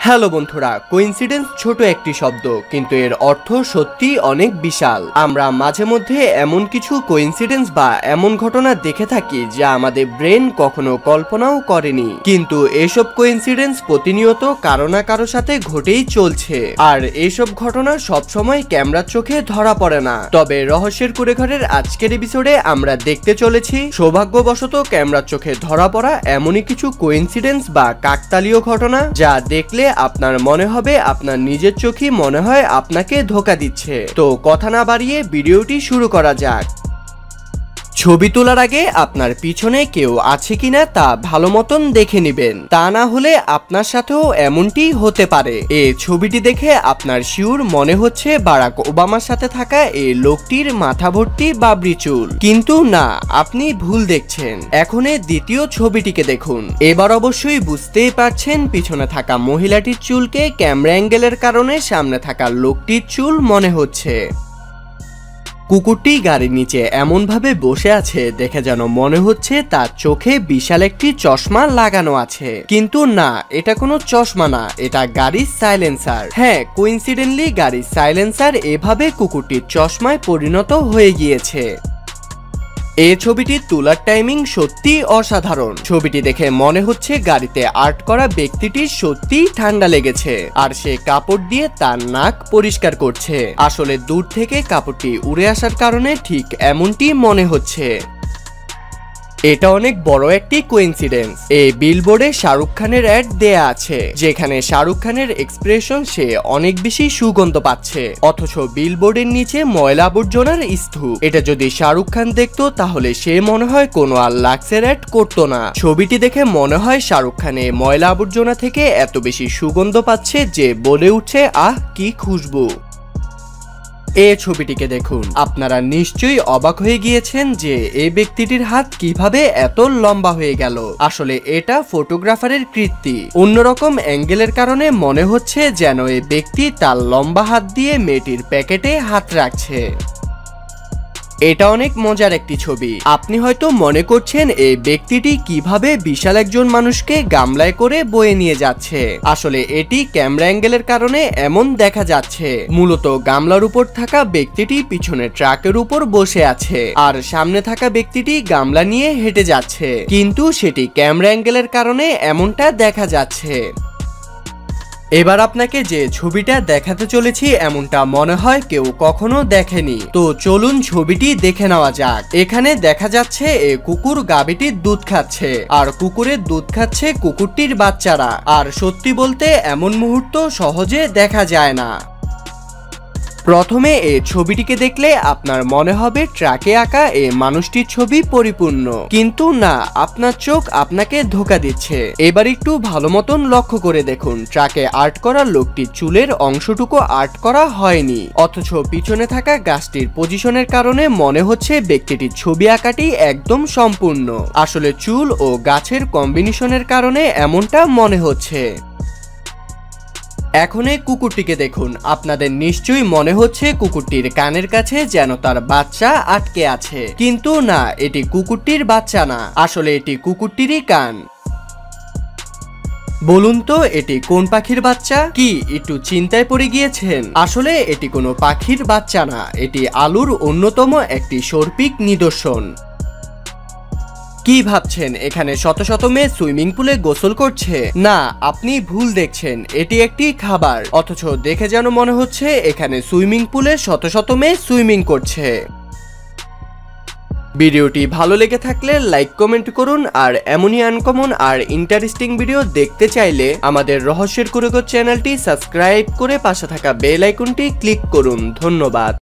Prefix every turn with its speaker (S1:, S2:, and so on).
S1: Hello বন্ধুরা, coincidence ছোট একটি শব্দ, কিন্তু এর অর্থ সত্যি অনেক বিশাল। আমরা মাঝে মধ্যে এমন কিছু কোইন্সিডেন্স বা এমন ঘটনা দেখে থাকি যা আমাদের ব্রেন কখনো কল্পনাও করেনি, কিন্তু এসব কোইন্সিডেন্স প্রতিনিয়ত কারো না কারো সাথে ঘটেই চলছে। আর এসব ঘটনা সবসময় ক্যামেরার চোখে ধরা পড়ে না। তবে রহস্যের কুঁড়েঘরের আজকের এপিসোডে আমরা দেখতে চলেছি সৌভাগ্যবশত ক্যামেরার চোখে ধরা পড়া এমনই কিছু কোইন্সিডেন্স বা কাকতালীয় ঘটনা যা দেখলে আপনার মনে হবে আপনার নিজের চোখই মনে হয় আপনাকে ধোঁকা দিচ্ছে। তো কথা না বাড়িয়ে ভিডিওটি শুরু করা যাক। ছবি তোলার আগে আপনার পিছনে কেউ আছে কিনা তা ভালো মতন দেখে নেবেন, তা না হলে আপনার সাথেও এমনটি হতে পারে। এই ছবিটি দেখে আপনার শিওর মনে হচ্ছে বারাক ওবামার সাথে থাকা এই লোকটির মাথা ভর্তি বাবরি চুল, কিন্তু না, আপনি ভুল দেখছেন। এখন দ্বিতীয় ছবিটিকে দেখুন। এবার অবশ্যই বুঝতেই পারছেন পিছনে থাকা মহিলাটির চুলকে ক্যামেরা অ্যাঙ্গেলের কারণে সামনে থাকা লোকটির চুল মনে হচ্ছে। কুকুরটি গাড়ির নিচে এমন ভাবে বসে আছে দেখে যেন মনে হচ্ছে তার চোখে বিশাল একটি চশমা লাগানো আছে, কিন্তু না, এটা কোনো চশমা না, এটা গাড়ির সাইলেন্সার। হ্যাঁ, কোইন্সিডেন্টলি গাড়ির সাইলেন্সার এভাবে কুকুরটির চশমায় পরিণত হয়ে গিয়েছে। এই ছবিটি তোলার টাইমিং সত্যি অসাধারণ। ছবিটি দেখে মনে হচ্ছে গাড়িতে আর্ট করা ব্যক্তিটির সত্যি ঠান্ডা লেগেছে আর সে কাপড় দিয়ে তার নাক পরিষ্কার করছে। আসলে দূর থেকে কাপড়টি উড়ে আসার কারণে ঠিক এমনটি মনে হচ্ছে। এটা অনেক বড় একটি কোইন্সিডেন্স। এই বিলবোর্ডে শাহরুখ খানের অ্যাড দেয়া আছে, যেখানে শাহরুখ খানের এক্সপ্রেশন সে অনেক বেশি সুগন্ধ পাচ্ছে, অথচ বিলবোর্ডের নিচে ময়লা আবর্জনার স্তূপ। এটা যদি শাহরুখ খান দেখতো তাহলে সে মনে হয় কোনো আর লাক্সের অ্যাড করতো না। ছবিটি দেখে মনে হয় শাহরুখ খান এই ময়লা আবর্জনা থেকে এত বেশি সুগন্ধ পাচ্ছে যে বলে উঠছে, আহ কি খুশবু। এই ছবিটিকে দেখুন। আপনারা নিশ্চয়ই অবাক হয়ে গিয়েছেন যে এই ব্যক্তিটির হাত কিভাবে এত লম্বা হয়ে গেল। আসলে এটা ফটোগ্রাফারের কৃত্তি। অন্যরকম অ্যাঙ্গেলের কারণে মনে হচ্ছে যেন এই ব্যক্তি তার লম্বা হাত দিয়ে মেয়েটির প্যাকেটে হাত রাখছে। এটা অনেক মজার একটি ছবি। আপনি হয়তো মনে করছেন এই ব্যক্তিটি কিভাবে বিশাল একজন মানুষকে গামলায় করে বয়ে নিয়ে যাচ্ছে। আসলে এটি ক্যামেরা অ্যাঙ্গেলের কারণে এমন দেখা যাচ্ছে। মূলত গামলার উপর থাকা ব্যক্তিটি পিছনে ট্রাকের উপর বসে আছে আর সামনে থাকা ব্যক্তিটি গামলা নিয়ে হেঁটে যাচ্ছে, কিন্তু সেটি ক্যামেরা অ্যাঙ্গেলের কারণে এমনটা দেখা যাচ্ছে। এবার আপনাকে যে ছবিটা দেখাতে চলেছি এমনটা মনে হয় কেউ কখনো দেখেনি। তো চলুন ছবিটি দেখে নেওয়া যাক। এখানে দেখা যাচ্ছে এ কুকুর গাভীটির দুধ খাচ্ছে আর কুকুরের দুধ খাচ্ছে কুকুরটির বাচ্চারা। আর সত্যি বলতে এমন মুহূর্ত সহজে দেখা যায় না। প্রথমে এই ছবিটিকে দেখলে আপনার মনে হবে ট্রাকে আঁকা এই মানুষটির ছবি পরিপূর্ণ, কিন্তু না, আপনার চোখ আপনাকে ধোঁকা দিচ্ছে। এবার একটু ভালো মতন লক্ষ্য করে দেখুন। ট্রাকে আর্ট করা লোকটির চুলের অংশটুকু আর্ট করা হয়নি, অথচ পিছনে থাকা গাছটির পজিশনের কারণে মনে হচ্ছে ব্যক্তিটির ছবি আঁকাটি একদম সম্পূর্ণ। আসলে চুল ও গাছের কম্বিনেশনের কারণে এমনটা মনে হচ্ছে। এখন এই কুকুরটিকে দেখুন। আপনাদের নিশ্চয়ই মনে হচ্ছে কুকুরটির কানের কাছে যেন তার বাচ্চা আটকে আছে, কিন্তু না, এটি কুকুরটির বাচ্চা না, আসলে এটি কুকুরটিরই কান। বলুন তো এটি কোন পাখির বাচ্চা? কি একটু চিন্তায় পড়ে গিয়েছেন? আসলে এটি কোনো পাখির বাচ্চা না, এটি আলুর অন্যতম একটি শৈল্পিক নিদর্শন। কি ভাবছেন এখানে শত শত মেয়ে সুইমিং পুলে গোসল করছে? না, আপনি ভুল দেখছেন, এটি একটি খাবার, অথচ দেখে যেন মনে হচ্ছে এখানে সুইমিং পুলে শত শত মেয়ে সুইমিং করছে। ভিডিওটি ভালো লেগে থাকলে লাইক কমেন্ট করুন, আর এমনই আনকমন আর ইন্টারেস্টিং ভিডিও দেখতে চাইলে আমাদের রহস্যের কুঁড়েঘর চ্যানেলটি সাবস্ক্রাইব করে পাশে থাকা বেল আইকনটি ক্লিক করুন। ধন্যবাদ।